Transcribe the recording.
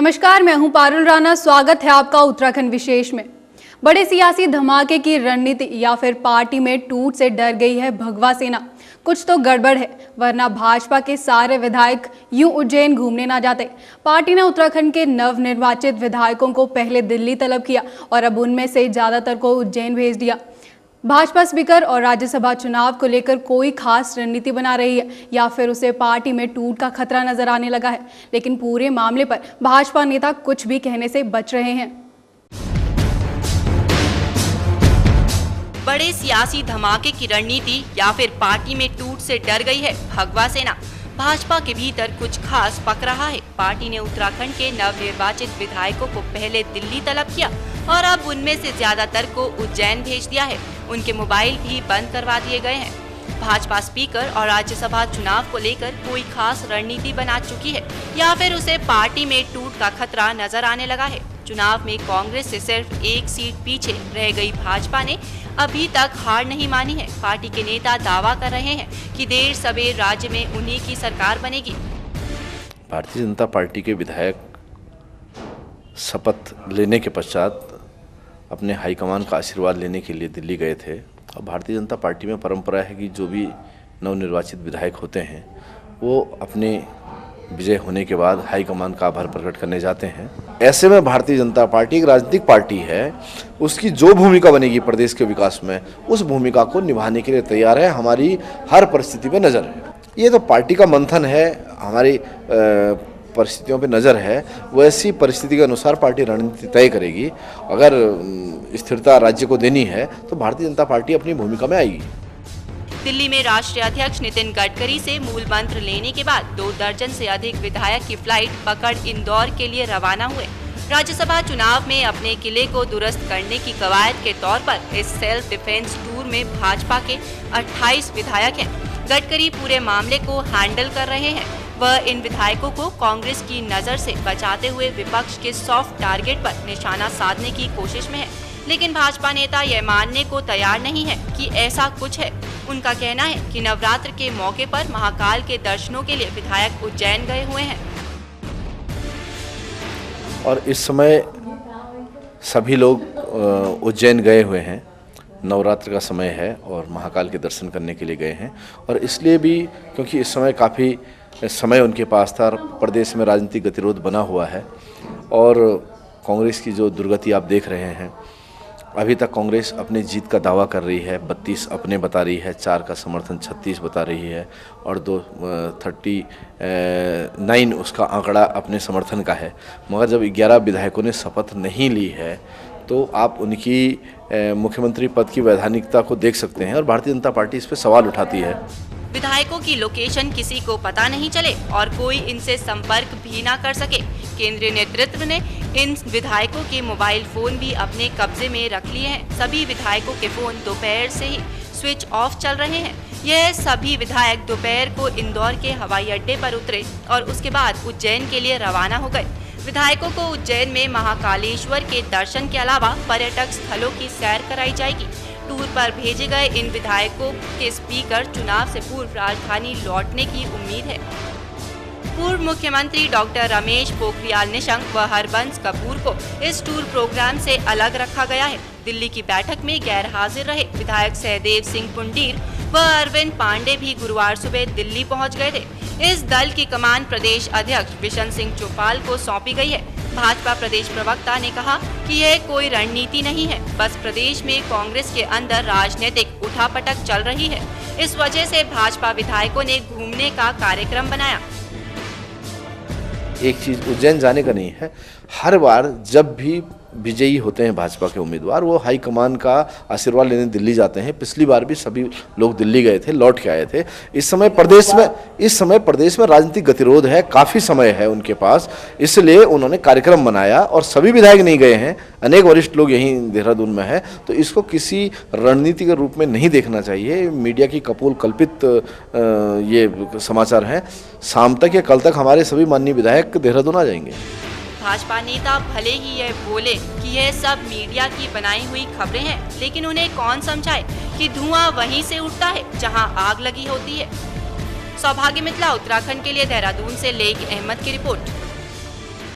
नमस्कार, मैं हूं पारुल राणा। स्वागत है आपका उत्तराखंड विशेष में। बड़े सियासी धमाके की रणनीति या फिर पार्टी में टूट से डर गई है भगवा सेना। कुछ तो गड़बड़ है, वरना भाजपा के सारे विधायक यूं उज्जैन घूमने ना जाते। पार्टी ने उत्तराखंड के नवनिर्वाचित विधायकों को पहले दिल्ली तलब किया और अब उनमें से ज्यादातर को उज्जैन भेज दिया। भाजपा स्पीकर और राज्यसभा चुनाव को लेकर कोई खास रणनीति बना रही है या फिर उसे पार्टी में टूट का खतरा नजर आने लगा है, लेकिन पूरे मामले पर भाजपा नेता कुछ भी कहने से बच रहे हैं। बड़े सियासी धमाके की रणनीति या फिर पार्टी में टूट से डर गई है भगवा सेना। भाजपा के भीतर कुछ खास पक रहा है। पार्टी ने उत्तराखंड के नवनिर्वाचित विधायकों को पहले दिल्ली तलब किया और अब उनमें से ज्यादातर को उज्जैन भेज दिया है। उनके मोबाइल भी बंद करवा दिए गए हैं। भाजपा स्पीकर और राज्यसभा चुनाव को लेकर कोई खास रणनीति बना चुकी है या फिर उसे पार्टी में टूट का खतरा नजर आने लगा है। चुनाव में कांग्रेस से सिर्फ एक सीट पीछे रह गई भाजपा ने अभी तक हार नहीं मानी है। पार्टी के नेता दावा कर रहे हैं कि देर सवेर राज्य में उन्हीं की सरकार बनेगी। भारतीय जनता पार्टी के विधायक शपथ लेने के पश्चात अपने हाईकमान का आशीर्वाद लेने के लिए दिल्ली गए थे। और भारतीय जनता पार्टी में परंपरा है कि जो भी नवनिर्वाचित विधायक होते हैं वो अपने विजय होने के बाद हाईकमान का आभार प्रकट करने जाते हैं। ऐसे में भारतीय जनता पार्टी एक राजनीतिक पार्टी है, उसकी जो भूमिका बनेगी प्रदेश के विकास में उस भूमिका को निभाने के लिए तैयार है। हमारी हर परिस्थिति पे नज़र है। ये तो पार्टी का मंथन है, हमारी परिस्थितियों पे नज़र है। वैसी परिस्थिति के अनुसार पार्टी रणनीति तय करेगी। अगर स्थिरता राज्य को देनी है तो भारतीय जनता पार्टी अपनी भूमिका में आएगी। दिल्ली में राष्ट्रीय अध्यक्ष नितिन गडकरी से मूल मंत्र लेने के बाद 2 दर्जन से अधिक विधायक की फ्लाइट पकड़ इंदौर के लिए रवाना हुए। राज्यसभा चुनाव में अपने किले को दुरुस्त करने की कवायद के तौर पर इस सेल्फ डिफेंस टूर में भाजपा के 28 विधायक हैं। गडकरी पूरे मामले को हैंडल कर रहे हैं। वह इन विधायकों को कांग्रेस की नजर से बचाते हुए विपक्ष के सॉफ्ट टारगेट पर निशाना साधने की कोशिश में है, लेकिन भाजपा नेता यह मानने को तैयार नहीं है कि ऐसा कुछ है। उनका कहना है कि नवरात्र के मौके पर महाकाल के दर्शनों के लिए विधायक उज्जैन गए हुए हैं और इस समय सभी लोग उज्जैन गए हुए हैं। नवरात्र का समय है और महाकाल के दर्शन करने के लिए गए हैं और इसलिए भी क्योंकि इस समय काफ़ी समय उनके पास था। प्रदेश में राजनीतिक गतिरोध बना हुआ है और कांग्रेस की जो दुर्गति आप देख रहे हैं, अभी तक कांग्रेस अपनी जीत का दावा कर रही है। 32 अपने बता रही है, 4 का समर्थन 36 बता रही है और 39 उसका आंकड़ा अपने समर्थन का है। मगर जब 11 विधायकों ने शपथ नहीं ली है तो आप उनकी मुख्यमंत्री पद की वैधानिकता को देख सकते हैं और भारतीय जनता पार्टी इस पर सवाल उठाती है। विधायकों की लोकेशन किसी को पता नहीं चले और कोई इनसे संपर्क भी ना कर सके। केंद्रीय नेतृत्व ने इन विधायकों के मोबाइल फोन भी अपने कब्जे में रख लिए हैं। सभी विधायकों के फोन दोपहर से ही स्विच ऑफ चल रहे हैं। यह सभी विधायक दोपहर को इंदौर के हवाई अड्डे पर उतरे और उसके बाद उज्जैन के लिए रवाना हो गए। विधायकों को उज्जैन में महाकालेश्वर के दर्शन के अलावा पर्यटक स्थलों की सैर कराई जाएगी। टूर पर भेजे गए इन विधायकों के स्पीकर चुनाव से पूर्व राजधानी लौटने की उम्मीद है। पूर्व मुख्यमंत्री डॉक्टर रमेश पोखरियाल निशंक व हरबंस कपूर को इस टूर प्रोग्राम से अलग रखा गया है। दिल्ली की बैठक में गैर हाजिर रहे विधायक सहदेव सिंह पुंडीर व अरविंद पांडे भी गुरुवार सुबह दिल्ली पहुंच गए थे। इस दल की कमान प्रदेश अध्यक्ष बिशन सिंह चौपाल को सौंपी गई है। भाजपा प्रदेश प्रवक्ता ने कहा कि यह कोई रणनीति नहीं है, बस प्रदेश में कांग्रेस के अंदर राजनीतिक उठापटक चल रही है। इस वजह से भाजपा विधायकों ने घूमने का कार्यक्रम बनाया। एक चीज़ उज्जैन जाने का नहीं है, हर बार जब भी विजयी होते हैं भाजपा के उम्मीदवार वो हाईकमान का आशीर्वाद लेने दिल्ली जाते हैं। पिछली बार भी सभी लोग दिल्ली गए थे, लौट के आए थे। इस समय प्रदेश में राजनीतिक गतिरोध है, काफ़ी समय है उनके पास, इसलिए उन्होंने कार्यक्रम बनाया और सभी विधायक नहीं गए हैं। अनेक वरिष्ठ लोग यहीं देहरादून में है, तो इसको किसी रणनीति के रूप में नहीं देखना चाहिए। मीडिया की कपोल कल्पित ये समाचार हैं। शाम तक या कल तक हमारे सभी माननीय विधायक देहरादून आ जाएंगे। भाजपा नेता भले ही यह बोले कि यह सब मीडिया की बनाई हुई खबरें हैं, लेकिन उन्हें कौन समझाए कि धुआं वहीं से उठता है जहां आग लगी होती है। सौभाग्य मिथिला उत्तराखंड के लिए देहरादून से लेक अहमद की रिपोर्ट।